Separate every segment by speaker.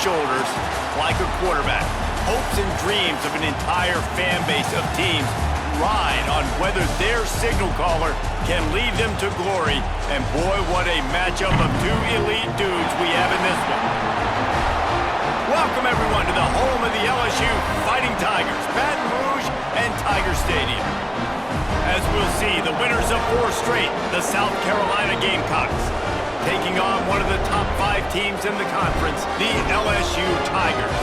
Speaker 1: shoulders like a quarterback. Hopes and dreams of an entire fan base of teams ride on whether their signal caller can lead them to glory. And boy, what a matchup of two elite dudes we have in this one. Welcome, everyone, to the home of the LSU Fighting Tigers, Baton Rouge and Tiger Stadium. As we'll see, the winners of 4 straight, the South Carolina Gamecocks, taking on one of the top 5 teams in the conference, the LSU Tigers.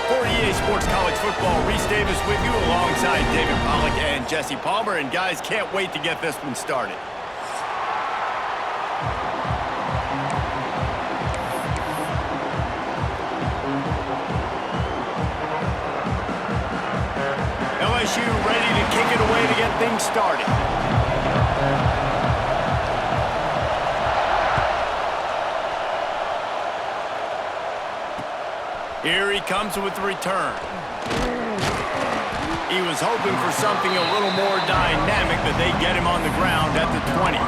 Speaker 1: For EA Sports College Football, Reese Davis with you alongside David Pollack and Jesse Palmer. And guys, can't wait to get this one started. LSU ready to kick it away to get things started. Here he comes with the return. He was hoping for something a little more dynamic, but they get him on the ground at the 20.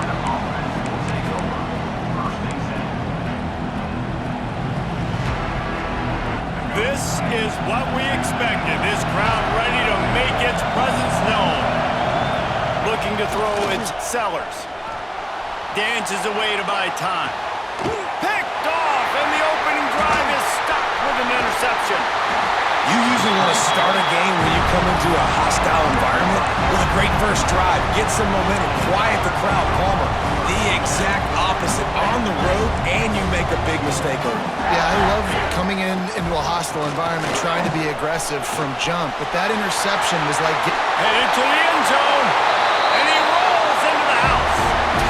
Speaker 1: This is what we expected. This crowd ready to make its presence known. Looking to throw, it's Sellers. Dances away to buy time. Picked off, and the opening drive is stopped with an interception.
Speaker 2: You usually want to start a game when you come into a hostile environment with a great first drive, get some momentum, quiet the crowd, Palmer. The exact opposite on the road, and you make a big mistake over it.
Speaker 3: Yeah, I love coming into a hostile environment, trying to be aggressive from jump, but that interception was like...
Speaker 1: Headed to the end zone, and he rolls into the house.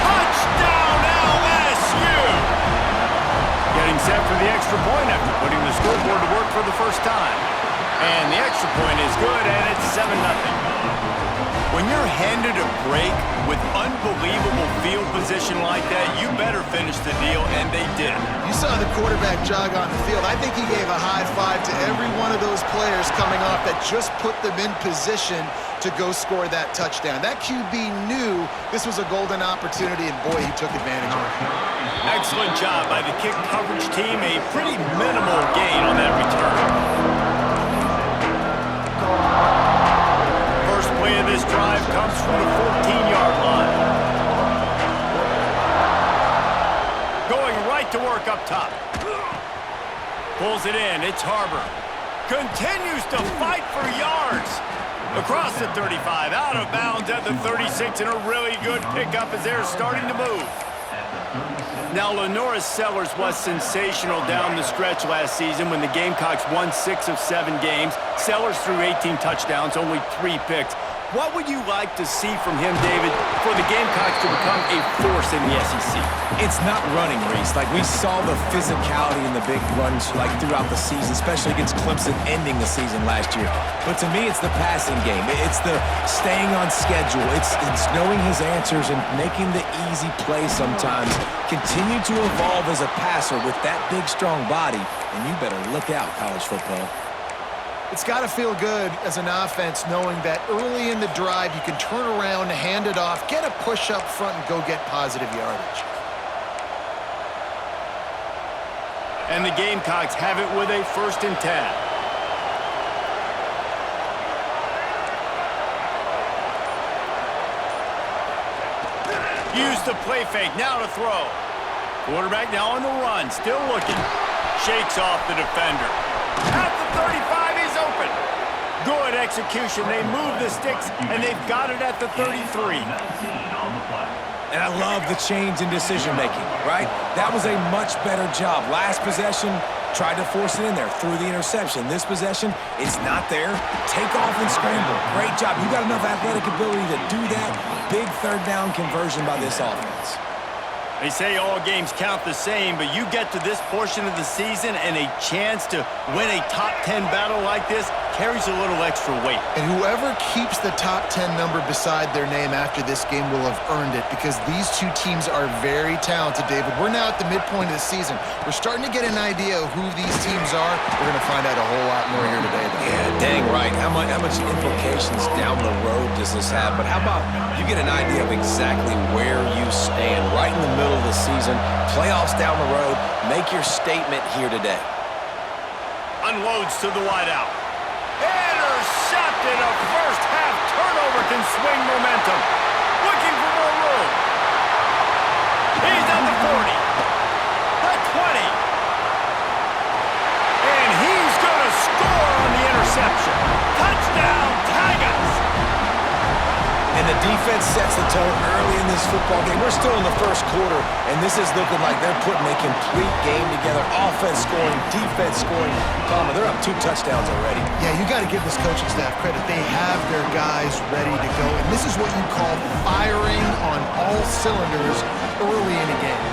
Speaker 1: Touchdown, LSU! Getting set for the extra point after putting the scoreboard to work for the first time. And the extra point is good, and it's 7-0. When you're handed a break with unbelievable field position like that, you better finish the deal, and they did.
Speaker 3: You saw the quarterback jog on the field. I think he gave a high five to every one of those players coming off that just put them in position to go score that touchdown. That QB knew this was a golden opportunity, and boy, he took advantage of it.
Speaker 1: Excellent job by the kick coverage team. A pretty minimal gain on that return. First play of this drive comes from the 14-yard line. Going right to work up top. Pulls it in. It's Harbor. Continues to fight for yards. Across the 35, out of bounds at the 36, and a really good pickup as they're starting to move. Now, Lenoris Sellers was sensational down the stretch last season when the Gamecocks won 6 of 7 games. Sellers threw 18 touchdowns, only 3 picks. What would you like to see from him, David, for the Gamecocks to become a force in the SEC?
Speaker 2: It's not running, Reese. Like, we saw the physicality in the big runs like throughout the season, especially against Clemson ending the season last year. But to me, it's the passing game. It's the staying on schedule. It's knowing his answers and making the easy play sometimes. Continue to evolve as a passer with that big, strong body, and you better look out, college football.
Speaker 3: It's got to feel good as an offense knowing that early in the drive you can turn around, hand it off, get a push up front, and go get positive yardage.
Speaker 1: And the Gamecocks have it with a 1st and 10. Use the play fake, now to throw. Quarterback now on the run, still looking. Shakes off the defender. At the 35, he's open. Good execution. They move the sticks, and they've got it at the 33.
Speaker 2: And I love the change in decision-making, right? That was a much better job. Last possession, tried to force it in there, threw the interception. This possession, it's not there. Take off and scramble. Great job. You got enough athletic ability to do that. Big 3rd down conversion by this offense.
Speaker 1: They say all games count the same, but you get to this portion of the season and a chance to win a top 10 battle like this carries a little extra weight.
Speaker 3: And whoever keeps the top 10 number beside their name after this game will have earned it, because these two teams are very talented, David. We're now at the midpoint of the season. We're starting to get an idea of who these teams are. We're going to find out a whole lot more here today, though.
Speaker 2: Yeah, dang right. How much implications down the road does this have? But how about you get an idea of exactly where you stand right in the middle of the season, playoffs down the road, make your statement here today.
Speaker 1: Unloads to the wideout. Intercepted. A first-half turnover can swing momentum. Looking for more room. He's at the 40. The 20. And he's going to score on the interception. Touchdown, Tigers.
Speaker 2: And the defense sets the tone early in this football game. We're still in the first quarter, and this is looking like they're putting a complete game together. Offense scoring, defense scoring. Palmer, they're up 2 touchdowns already.
Speaker 3: Yeah, you got to give this coaching staff credit. They have their guys ready to go, and this is what you call firing on all cylinders early in a game.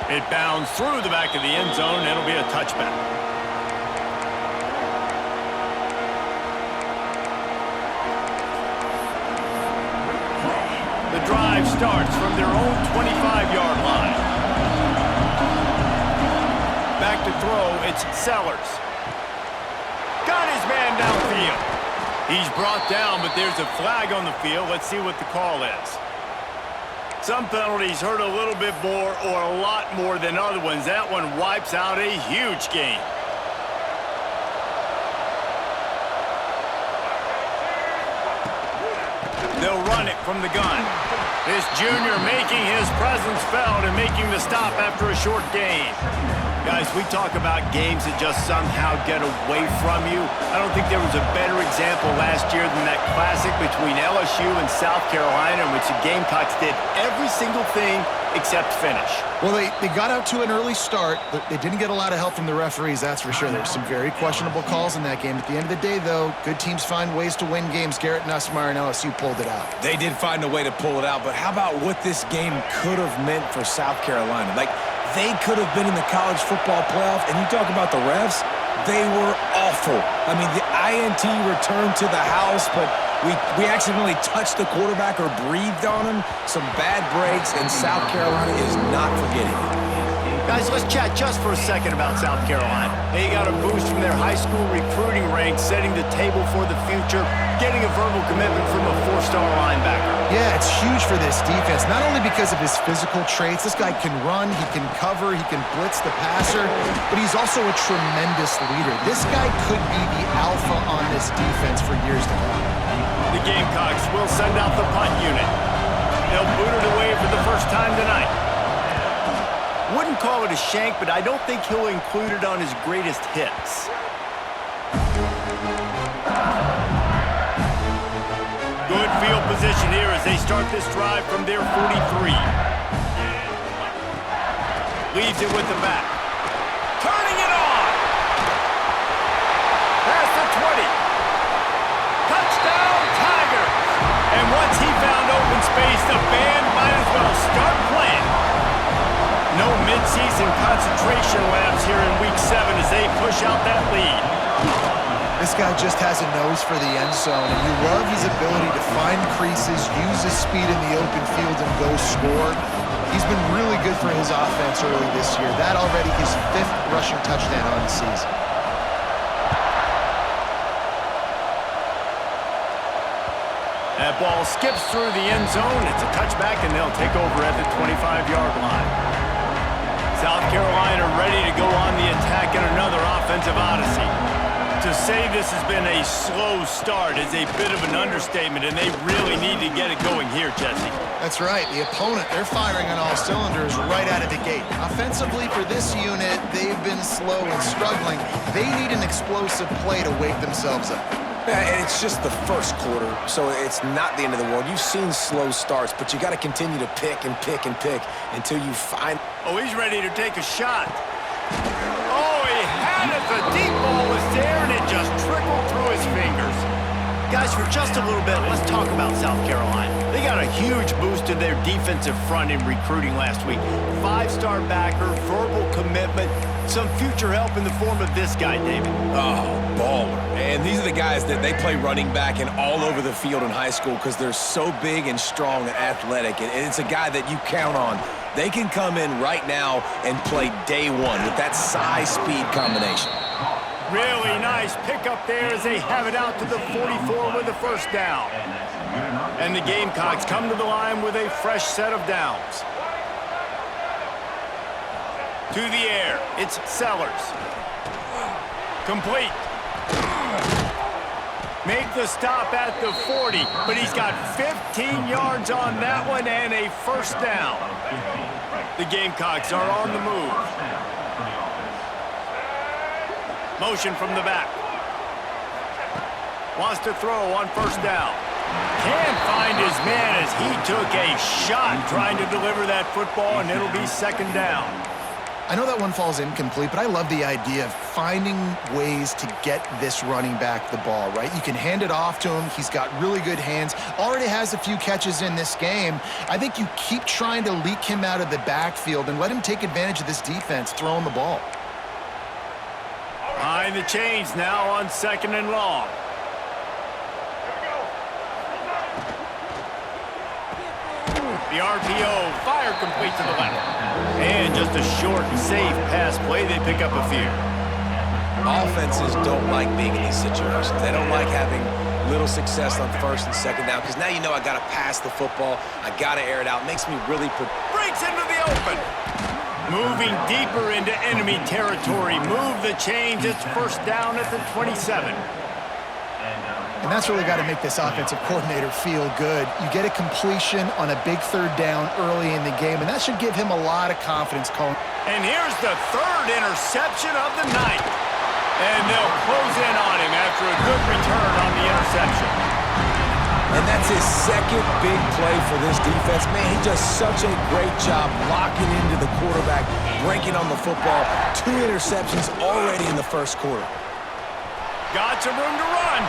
Speaker 1: It bounds through the back of the end zone, and it'll be a touchback. The drive starts from their own 25-yard line. Back to throw, it's Sellers. Got his man downfield. He's brought down, but there's a flag on the field. Let's see what the call is. Some penalties hurt a little bit more or a lot more than other ones. That one wipes out a huge game. They'll run it from the gun. This junior making his presence felt and making the stop after a short gain. Guys, we talk about games that just somehow get away from you. I don't think there was a better example last year than that classic between LSU and South Carolina in which the Gamecocks did every single thing except finish.
Speaker 3: Well, they got out to an early start, but they didn't get a lot of help from the referees, that's for sure. There's some very questionable calls in that game. At the end of the day, though, good teams find ways to win games. Garrett Nussmeier and LSU pulled it out.
Speaker 2: They did find a way to pull it out, but how about what this game could have meant for South Carolina? Like, they could have been in the college football playoff, and you talk about the refs, they were awful. I mean, the INT returned to the house, but we accidentally touched the quarterback or breathed on him. Some bad breaks, and South Carolina is not forgetting it.
Speaker 1: Guys, let's chat just for a second about South Carolina. They got a boost from their high school recruiting ranks, setting the table for the future, getting a verbal commitment from a 4-star linebacker.
Speaker 3: Yeah, it's huge for this defense, not only because of his physical traits. This guy can run, he can cover, he can blitz the passer, but he's also a tremendous leader. This guy could be the alpha on this defense for years to come.
Speaker 1: The Gamecocks will send out the punt unit. They'll boot it away for the first time tonight. Wouldn't call it a shank, but I don't think he'll include it on his greatest hits. Good field position here as they start this drive from their 43. Leaves it with the back. Turning it on! Past the 20. Touchdown, Tigers! And once he found open space, the band might as well start playing. No mid-season concentration labs here in Week 7 as they push out that lead.
Speaker 3: This guy just has a nose for the end zone, and you love his ability to find creases, use his speed in the open field, and go score. He's been really good for his offense early this year. That already his 5th rushing touchdown on the season.
Speaker 1: That ball skips through the end zone. It's a touchback, and they'll take over at the 25-yard line. South Carolina ready to go on the attack in another offensive odyssey. To say this has been a slow start is a bit of an understatement, and they really need to get it going here, Jesse.
Speaker 3: That's right. The opponent, they're firing on all cylinders right out of the gate. Offensively, for this unit, they've been slow and struggling. They need an explosive play to wake themselves up.
Speaker 2: And it's just the first quarter, so it's not the end of the world. You've seen slow starts, but you got to continue to pick and pick and pick until you find...
Speaker 1: Oh, he's ready to take a shot. Oh, he had it. The deep ball was there, and it just trickled through his fingers. Guys, for just a little bit, let's talk about South Carolina. They got a huge boost to their defensive front in recruiting last week. 5-star backer, verbal commitment, some future help in the form of this guy, David.
Speaker 2: Oh, baller. And these are the guys that they play running back and all over the field in high school because they're so big and strong and athletic. And it's a guy that you count on. They can come in right now and play day one with that size-speed combination.
Speaker 1: Really nice pickup there as they have it out to the 44 with the first down. And the Gamecocks come to the line with a fresh set of downs. To the air, it's Sellers. Complete. Make the stop at the 40, but he's got 15 yards on that one and a first down. The Gamecocks are on the move. Motion from the back. Wants to throw on first down. Can't find his man as he took a shot trying to deliver that football, and it'll be second down.
Speaker 3: I know that one falls incomplete, but I love the idea of finding ways to get this running back the ball, right? You can hand it off to him. He's got really good hands. Already has a few catches in this game. I think you keep trying to leak him out of the backfield and let him take advantage of this defense throwing the ball.
Speaker 1: Behind the chains now on second and long. The RPO, fire complete to the left. And just a short and safe pass play. They pick up a few.
Speaker 2: Offenses don't like being in these situations. They don't like having little success on first and second down because now you know I got to pass the football. I got to air it out. Makes me really...
Speaker 1: Breaks into the open. Moving deeper into enemy territory. Move the chains. It's first down at the 27.
Speaker 3: And that's really got to make this offensive coordinator feel good. You get a completion on a big third down early in the game, and that should give him a lot of confidence calling.
Speaker 1: And here's the third interception of the night. And they'll close in on him after a good return on the interception.
Speaker 2: And that's his second big play for this defense. Man, he does such a great job locking into the quarterback, breaking on the football. 2 interceptions already in the first quarter.
Speaker 1: Got some room to run.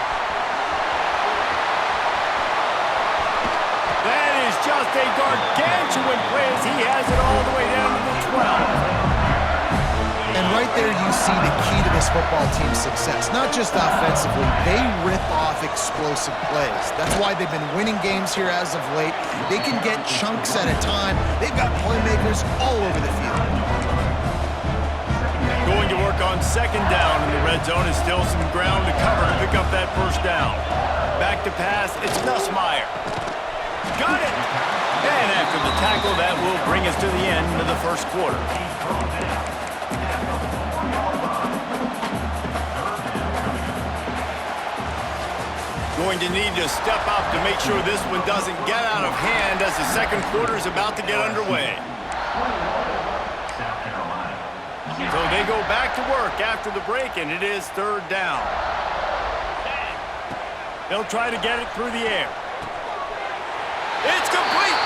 Speaker 1: That is just a gargantuan play as he has it all the way down to the 12.
Speaker 3: And right there you see the key to this football team's success. Not just offensively, they rip off explosive plays. That's why they've been winning games here as of late. They can get chunks at a time. They've got playmakers all over the field.
Speaker 1: Going to work on second down in the red zone is still some ground to cover to pick up that first down. Back to pass, it's Nussmeier. Got it! And after the tackle, that will bring us to the end of the first quarter. Going to need to step up to make sure this one doesn't get out of hand as the second quarter is about to get underway. So they go back to work after the break, and it is third down. They'll try to get it through the air. It's complete,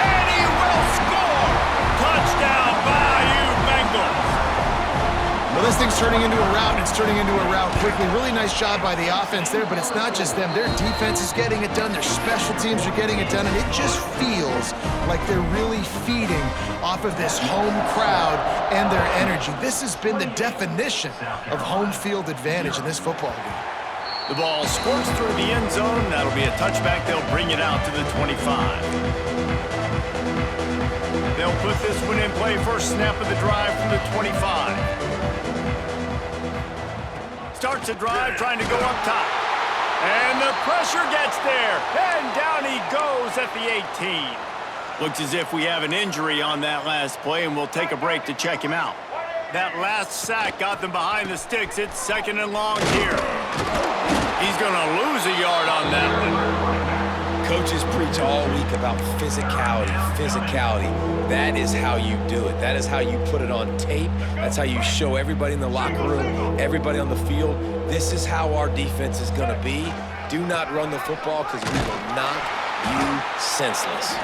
Speaker 1: and he will score! Touchdown, Bayou Bengals!
Speaker 3: Well, this thing's turning into a rout, and it's turning into a rout quickly. Really nice job by the offense there, but it's not just them. Their defense is getting it done. Their special teams are getting it done, and it just feels like they're really feeding off of this home crowd and their energy. This has been the definition of home field advantage in this football game.
Speaker 1: The ball squirts through the end zone. That'll be a touchback. They'll bring it out to the 25. They'll put this one in play. First snap of the drive from the 25. Starts a drive trying to go up top. And the pressure gets there. And down he goes at the 18. Looks as if we have an injury on that last play, and we'll take a break to check him out. That last sack got them behind the sticks. It's second and long here. He's going to lose a yard on that one.
Speaker 2: Coaches preach all week about physicality, physicality. That is how you do it. That is how you put it on tape. That's how you show everybody in the locker room, everybody on the field. This is how our defense is going to be. Do not run the football because we will knock you senseless.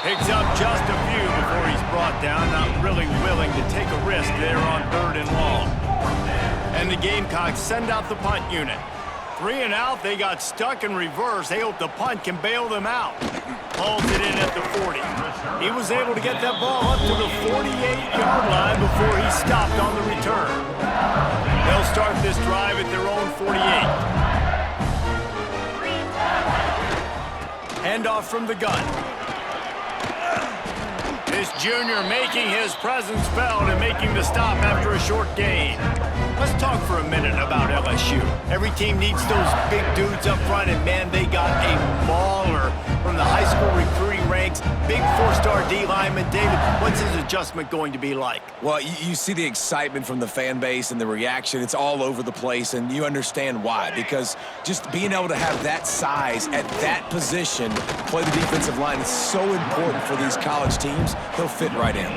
Speaker 1: Picks up just a few before he's brought down. Not really willing to take a risk there on third and long. And the Gamecocks send out the punt unit. 3 and out, they got stuck in reverse. They hope the punt can bail them out. Hauls it in at the 40. He was able to get that ball up to the 48-yard line before he stopped on the return. They'll start this drive at their own 48. Handoff from the gun. This junior making his presence felt and making the stop after a short gain. Let's talk for a minute about LSU. Every team needs those big dudes up front, and man, they got a mauler from the high school recruiting ranks. Big four-star D lineman. David, what's his adjustment going to be like?
Speaker 2: Well, you see the excitement from the fan base and the reaction. It's all over the place, and you understand why. Because just being able to have that size at that position, play the defensive line, is so important for these college teams. He'll fit right in.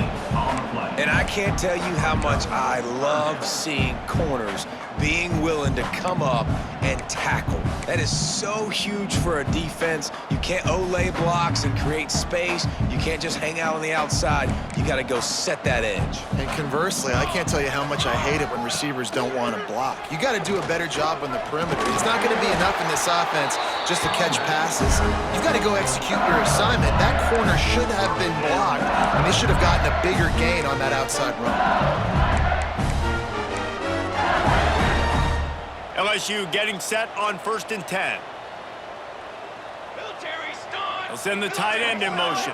Speaker 2: And I can't tell you how much I love seeing corners being willing to come up and tackle. That is so huge for a defense. You can't olay blocks and create space. You can't just hang out on the outside. You got to go set that edge.
Speaker 3: And conversely, I can't tell you how much I hate it when receivers don't want to block. You got to do a better job on the perimeter. It's not going to be enough in this offense just to catch passes. You've got to go execute your assignment. That corner should have been blocked, and they should have gotten a bigger gain on that outside run.
Speaker 1: LSU getting set on 1st and 10. They'll send the tight end in motion.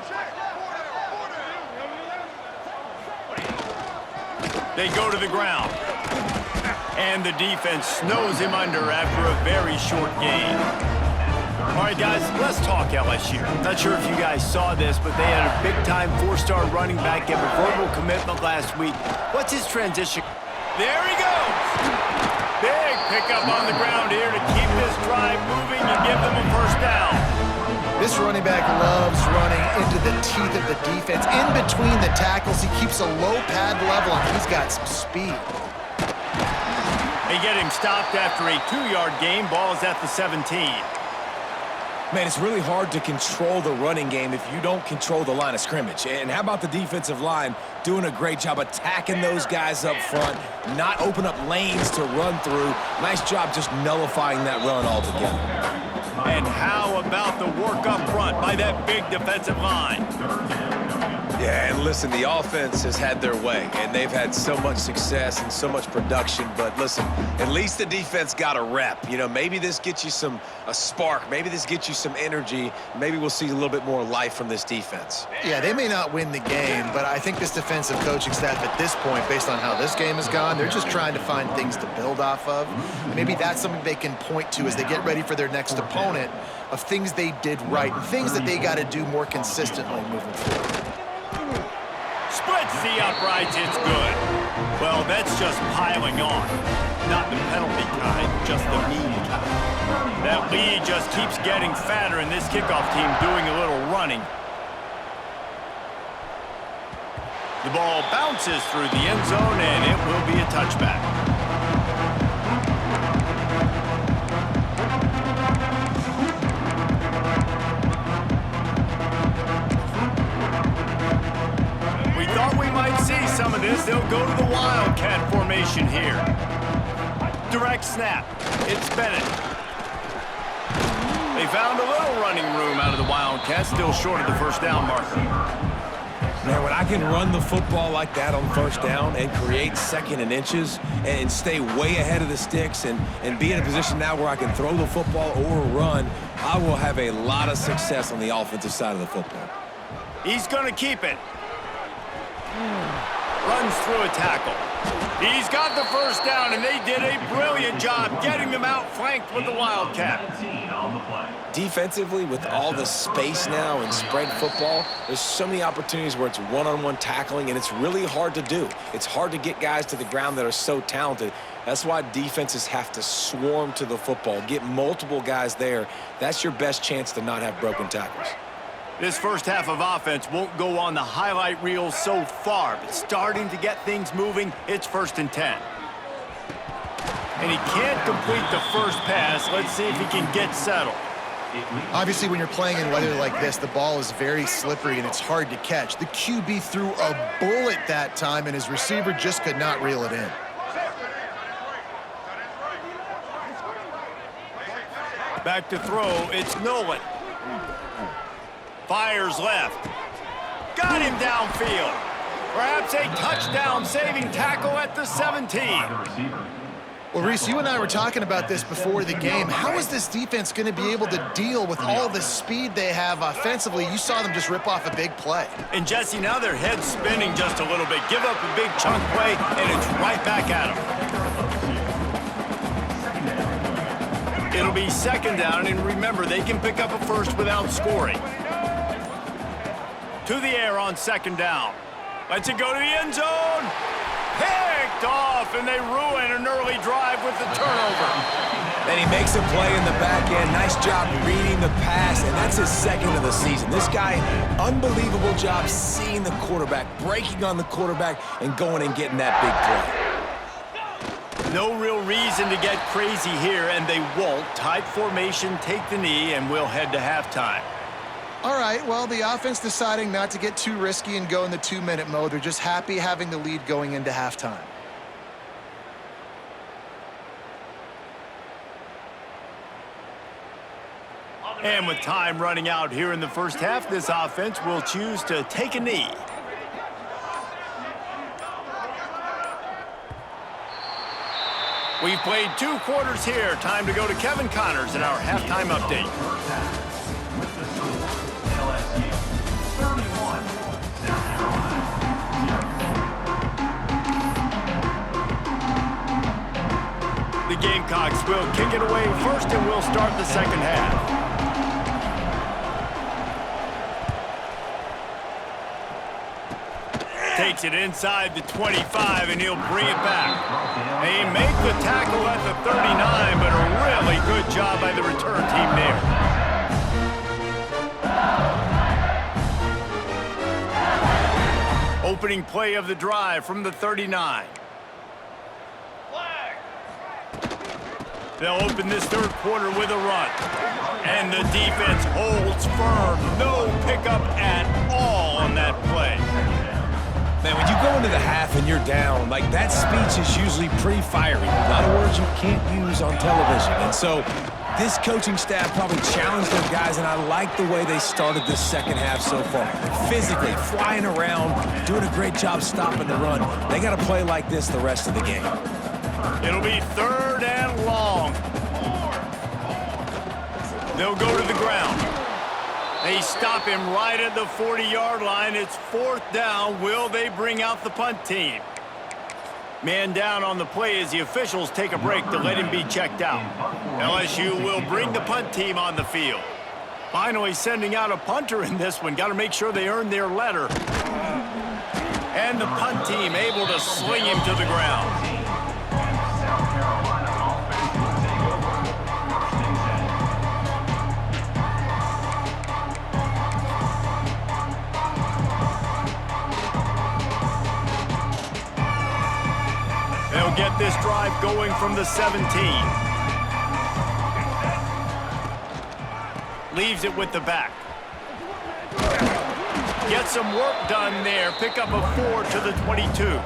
Speaker 1: They go to the ground. And the defense snows him under after a very short gain. All right, guys, let's talk LSU. Not sure if you guys saw this, but they had a big-time four-star running back give a verbal commitment last week. What's his transition? There he goes! Big pickup on the ground here to keep this drive moving and give them a first down.
Speaker 3: This running back loves running into the teeth of the defense. In between the tackles, he keeps a low pad level, and he's got some speed.
Speaker 1: They get him stopped after a 2-yard gain. Ball is at the 17.
Speaker 2: Man, it's really hard to control the running game if you don't control the line of scrimmage. And how about the defensive line doing a great job attacking those guys up front, not open up lanes to run through. Nice job just nullifying that run altogether.
Speaker 1: And how about the work up front by that big defensive line?
Speaker 2: Yeah, and listen, the offense has had their way, and they've had so much success and so much production. But listen, at least the defense got a rep. You know, maybe this gets you a spark. Maybe this gets you some energy. Maybe we'll see a little bit more life from this defense.
Speaker 3: Yeah, they may not win the game, but I think this defensive coaching staff at this point, based on how this game has gone, they're just trying to find things to build off of. Maybe that's something they can point to as they get ready for their next opponent, of things they did right and things that they got to do more consistently moving forward.
Speaker 1: Splits the uprights, it's good. Well, that's just piling on. Not the penalty kind, just the mean kind. That lead just keeps getting fatter, and this kickoff team doing a little running. The ball bounces through the end zone, and it will be a touchback. See some of this. They'll go to the Wildcat formation here. Direct snap. It's Bennett. They found a little running room out of the Wildcat, still short of the first down marker.
Speaker 2: Man, when I can run the football like that on first down and create 2nd and inches and stay way ahead of the sticks and be in a position now where I can throw the football or run, I will have a lot of success on the offensive side of the football.
Speaker 1: He's going to keep it. Runs through a tackle. He's got the first down, and they did a brilliant job getting them outflanked with the Wildcat.
Speaker 2: Defensively, with all the space now and spread football, there's so many opportunities where it's one-on-one tackling, and it's really hard to do. It's hard to get guys to the ground that are so talented. That's why defenses have to swarm to the football, get multiple guys there. That's your best chance to not have broken tackles.
Speaker 1: This first half of offense won't go on the highlight reel so far, but starting to get things moving. It's 1st and 10. And he can't complete the first pass. Let's see if he can get settled.
Speaker 3: Obviously, when you're playing in weather like this, the ball is very slippery and it's hard to catch. The QB threw a bullet that time, and his receiver just could not reel it in.
Speaker 1: Back to throw. It's Nolan. Fires left. Got him downfield. Perhaps a touchdown-saving tackle at the 17.
Speaker 3: Well, Reese, you and I were talking about this before the game. How is this defense going to be able to deal with all the speed they have offensively? You saw them just rip off a big play.
Speaker 1: And, Jesse, now their head's spinning just a little bit. Give up a big chunk play, and it's right back at them. It'll be second down, and remember, they can pick up a first without scoring. To the air on second down. Lets it go to the end zone. Picked off, and they ruin an early drive with the turnover.
Speaker 2: And he makes a play in the back end. Nice job reading the pass, and that's his second of the season. This guy, unbelievable job seeing the quarterback, breaking on the quarterback, and going and getting that big play.
Speaker 1: No real reason to get crazy here, and they won't. Tight formation, take the knee, and we'll head to halftime.
Speaker 3: All right, well, the offense deciding not to get too risky and go in the 2-minute mode. They're just happy having the lead going into halftime.
Speaker 1: And with time running out here in the first half, this offense will choose to take a knee. We've played 2 quarters here. Time to go to Kevin Connors in our halftime update.
Speaker 4: LSU 31, South Carolina 0.
Speaker 1: The Gamecocks will kick it away first, and we'll start the second half. Takes it inside the 25, and he'll bring it back. They make the tackle at the 39, but a really good job by the return team there. Opening play of the drive from the 39. They'll open this third quarter with a run. And the defense holds firm. No pickup at all on that play.
Speaker 2: Man, when you go into the half and you're down, like that speech is usually pretty fiery. A lot of words you can't use on television. And so this coaching staff probably challenged their guys, and I like the way they started this second half so far. Physically, flying around, doing a great job stopping the run. They got to play like this the rest of the game.
Speaker 1: It'll be third and long. They'll go to the ground. They stop him right at the 40-yard line. It's fourth down. Will they bring out the punt team? Man down on the play as the officials take a break to let him be checked out. LSU will bring the punt team on the field. Finally sending out a punter in this one. Got to make sure they earn their letter. And the punt team able to sling him to the ground.
Speaker 4: South Carolina offense will take over first and 10.
Speaker 1: They'll get this drive going from the 17. Leaves it with the back. Get some work done there. Pick up a 4 to the 22.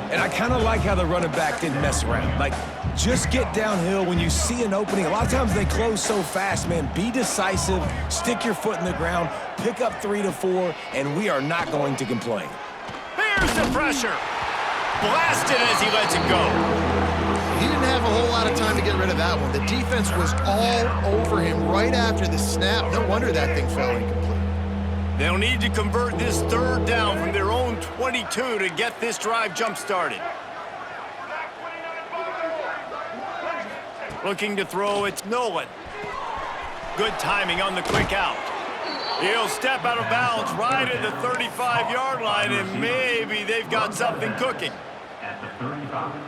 Speaker 2: And I kind of like how the running back didn't mess around. Like, just get downhill when you see an opening. A lot of times they close so fast, man. Be decisive, stick your foot in the ground, pick up 3 to 4, and we are not going to complain.
Speaker 1: Here's the pressure. Blasted as he lets it go.
Speaker 3: He didn't have a whole lot of time to get rid of that one. The defense was all over him right after the snap. No wonder that thing fell incomplete.
Speaker 1: They'll need to convert this third down from their own 22 to get this drive jump-started. Looking to throw, it's Nolan. Good timing on the quick out. He'll step out of bounds right at the 35-yard line, and maybe they've got something cooking.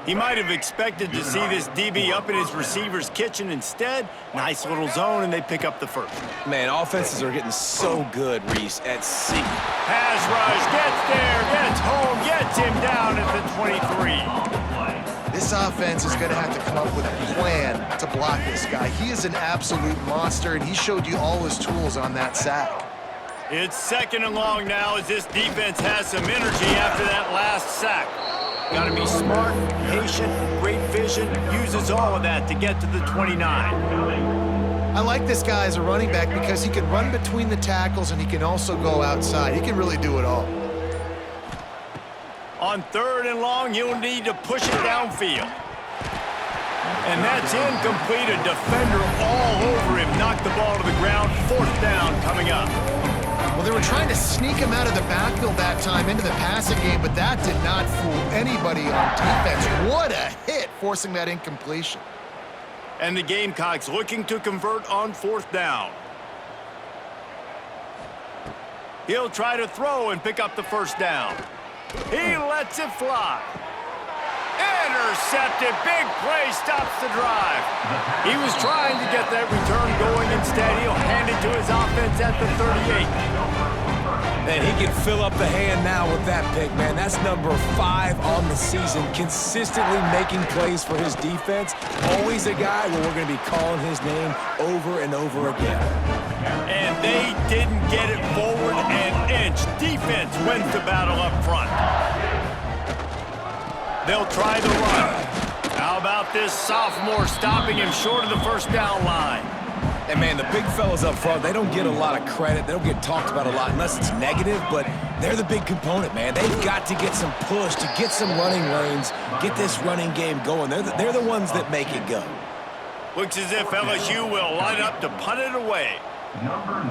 Speaker 1: He might have expected to see this DB up in his receiver's kitchen. Instead, nice little zone, and they pick up the first.
Speaker 2: Man, offenses are getting so good, Reese, at seeing.
Speaker 1: Pass rush, gets there, gets home, gets him down at the 23.
Speaker 3: This offense is going to have to come up with a plan to block this guy. He is an absolute monster, and he showed you all his tools on that sack.
Speaker 1: It's second and long now as this defense has some energy after that last sack. Got to be smart, patient, great vision, uses all of that to get to the 29.
Speaker 3: I like this guy as a running back because he can run between the tackles and he can also go outside. He can really do it all.
Speaker 1: On third and long, you'll need to push it downfield. And that's incomplete. A defender all over him. Knocked the ball to the ground. Fourth down coming up.
Speaker 3: Well, they were trying to sneak him out of the backfield that time into the passing game, but that did not fool anybody on defense. What a hit, forcing that incompletion.
Speaker 1: And the Gamecocks looking to convert on 4th down. He'll try to throw and pick up the first down. He lets it fly. Intercepted. Big play stops the drive. He was trying to get that return going. Instead, he'll hand it to his offense at the 38.
Speaker 2: And he can fill up the hand now with that pick, man. That's number 5 on the season, consistently making plays for his defense. Always a guy where we're going to be calling his name over and over again.
Speaker 1: And they didn't get it forward an inch. Defense wins the battle up front. They'll try the run. How about this sophomore stopping him short of the first down line?
Speaker 2: And, man, the big fellas up front, they don't get a lot of credit. They don't get talked about a lot unless it's negative, but they're the big component, man. They've got to get some push, to get some running lanes, get this running game going. They're the ones that make it go.
Speaker 1: Looks as if LSU will line up to punt it away.
Speaker 4: Number 90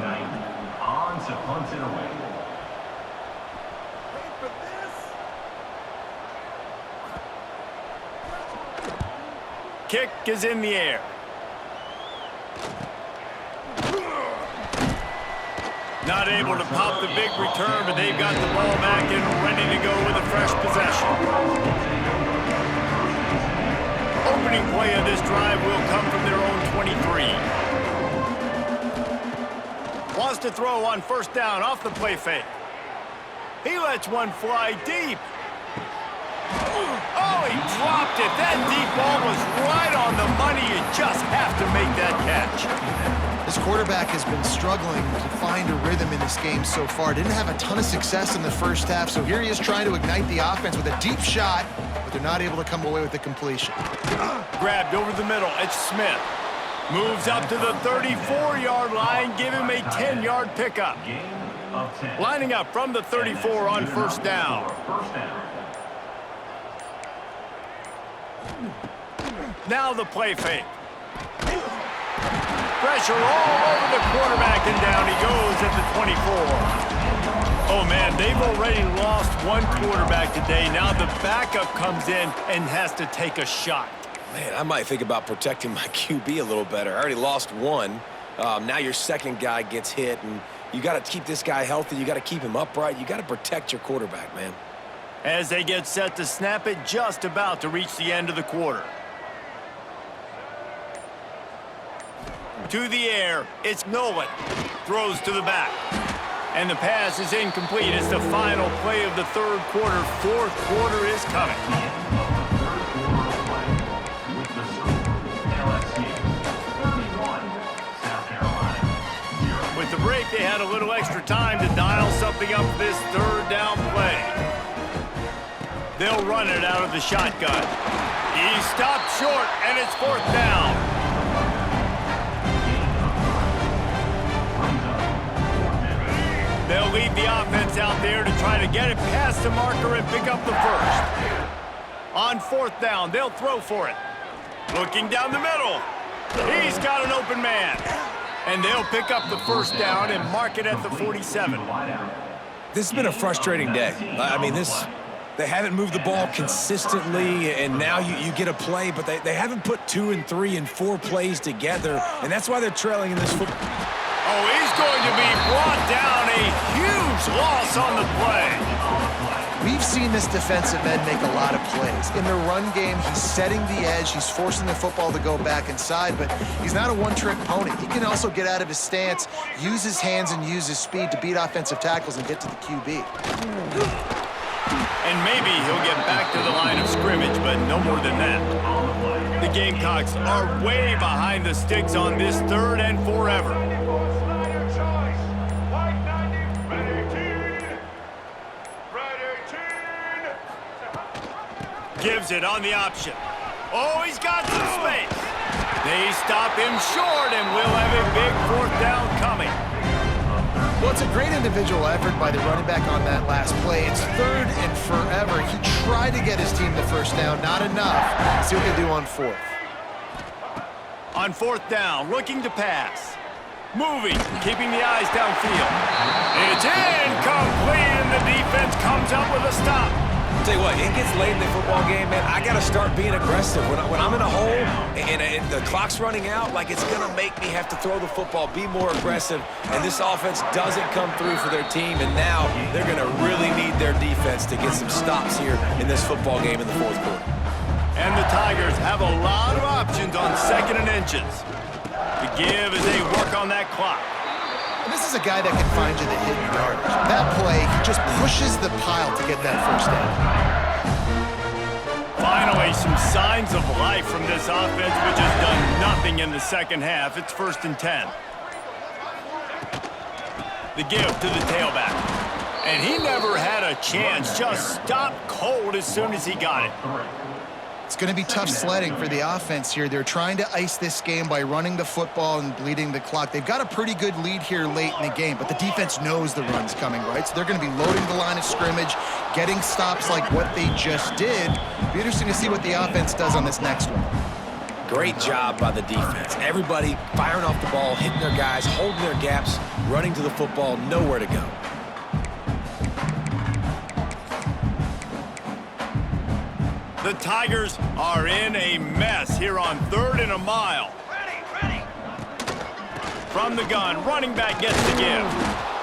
Speaker 4: on to punt it away.
Speaker 1: Kick is in the air. Not able to pop the big return, but they've got the ball back and ready to go with a fresh possession. Opening play of this drive will come from their own 23. Wants to throw on 1st down off the play fake. He lets one fly deep. Oh, he dropped it. That deep ball was right on the money. You just have to make that catch.
Speaker 3: This quarterback has been struggling to find a rhythm in this game so far. Didn't have a ton of success in the first half, so here he is trying to ignite the offense with a deep shot, but they're not able to come away with the completion.
Speaker 1: Grabbed over the middle. It's Smith. Moves up to the 34-yard line. Give him a 10-yard pickup. Lining up from the 34 on 1st down. Now the play fake. Pressure all over the quarterback, and down he goes at the 24. Oh, man, they've already lost one quarterback today. Now the backup comes in and has to take a shot.
Speaker 2: Man, I might think about protecting my QB a little better. I already lost one. Now your second guy gets hit, and you got to keep this guy healthy. You got to keep him upright. You got to protect your quarterback, man.
Speaker 1: As they get set to snap it, just about to reach the end of the quarter. To the air, it's Nolan. Throws to the back. And the pass is incomplete. It's the final play of the 3rd quarter. 4th quarter is coming. With the break, they had a little extra time to dial something up for this 3rd down play. They'll run it out of the shotgun. He stopped short, and it's 4th down. They'll lead the offense out there to try to get it past the marker and pick up the first. On 4th down, they'll throw for it. Looking down the middle. He's got an open man. And they'll pick up the first down and mark it at the 47.
Speaker 2: This has been a frustrating day. I mean, they haven't moved the ball consistently, and now you get a play, but they haven't put 2 and 3 and 4 plays together, and that's why they're trailing in this football.
Speaker 1: Oh, he's going to be brought down. A huge loss on the play.
Speaker 3: We've seen this defensive end make a lot of plays. In the run game, he's setting the edge. He's forcing the football to go back inside, but he's not a one-trick pony. He can also get out of his stance, use his hands, and use his speed to beat offensive tackles and get to the QB.
Speaker 1: And maybe he'll get back to the line of scrimmage, but no more than that. The Gamecocks are way behind the sticks on this 3rd and forever. Gives it on the option. Oh, he's got some space. They stop him short, and we'll have a big 4th down coming.
Speaker 3: Well, it's a great individual effort by the running back on that last play. It's 3rd and forever. He tried to get his team the first down. Not enough. See what they do on 4th.
Speaker 1: On 4th down, looking to pass. Moving, keeping the eyes downfield. It's incomplete, and the defense comes up with a stop.
Speaker 2: tell you what, it gets late in the football game, man. I got to start being aggressive. When I'm in a hole and the clock's running out, like it's going to make me have to throw the football, be more aggressive. And this offense doesn't come through for their team, and now they're going to really need their defense to get some stops here in this football game in the fourth quarter.
Speaker 1: And the Tigers have a lot of options on 2nd and inches. The give as they work on that clock.
Speaker 3: And this is a guy that can find you the hidden yardage. That play, he just pushes the pile to get that first down.
Speaker 1: Finally, some signs of life from this offense, which has done nothing in the second half. It's 1st and 10. The give to the tailback. And he never had a chance. Just stopped cold as soon as he got it.
Speaker 3: It's going to be tough sledding for the offense here. They're trying to ice this game by running the football and bleeding the clock. They've got a pretty good lead here late in the game, but the defense knows the run's coming, right? So they're going to be loading the line of scrimmage, getting stops like what they just did. Be interesting to see what the offense does on this next one.
Speaker 2: Great job by the defense. Everybody firing off the ball, hitting their guys, holding their gaps, running to the football, nowhere to go.
Speaker 1: The Tigers are in a mess here on 3rd and a mile. From the gun, running back gets the give.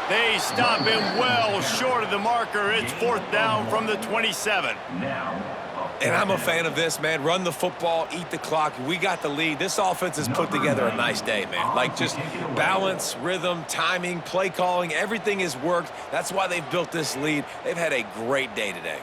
Speaker 1: They stop him well short of the marker. It's 4th down from the 27.
Speaker 2: And I'm a fan of this, man. Run the football, eat the clock. We got the lead. This offense has put together a nice day, man. Like just balance, rhythm, timing, play calling, everything has worked. That's why they've built this lead. They've had a great day today.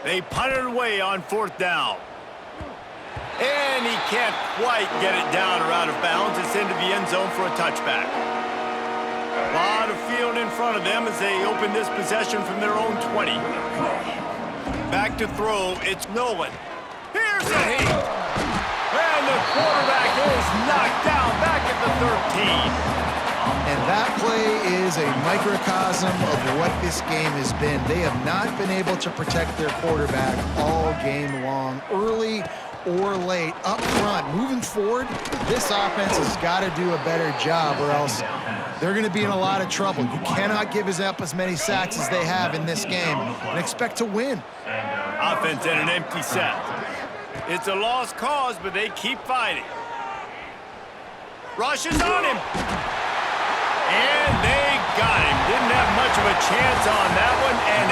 Speaker 1: They punt it away on 4th down. And he can't quite get it down or out of bounds. It's into the end zone for a touchback. A lot of field in front of them as they open this possession from their own 20. Back to throw, it's Nolan. Here's a heat. And the quarterback is knocked down back at the 13.
Speaker 3: And that play is a microcosm of what this game has been. They have not been able to protect their quarterback all game long, early or late, up front. Moving forward, this offense has got to do a better job or else they're going to be in a lot of trouble. You cannot give up as many sacks as they have in this game and expect to win.
Speaker 1: Offense in an empty set. It's a lost cause, but they keep fighting. Rushes on him. And they got him. Didn't have much of a chance on that one, and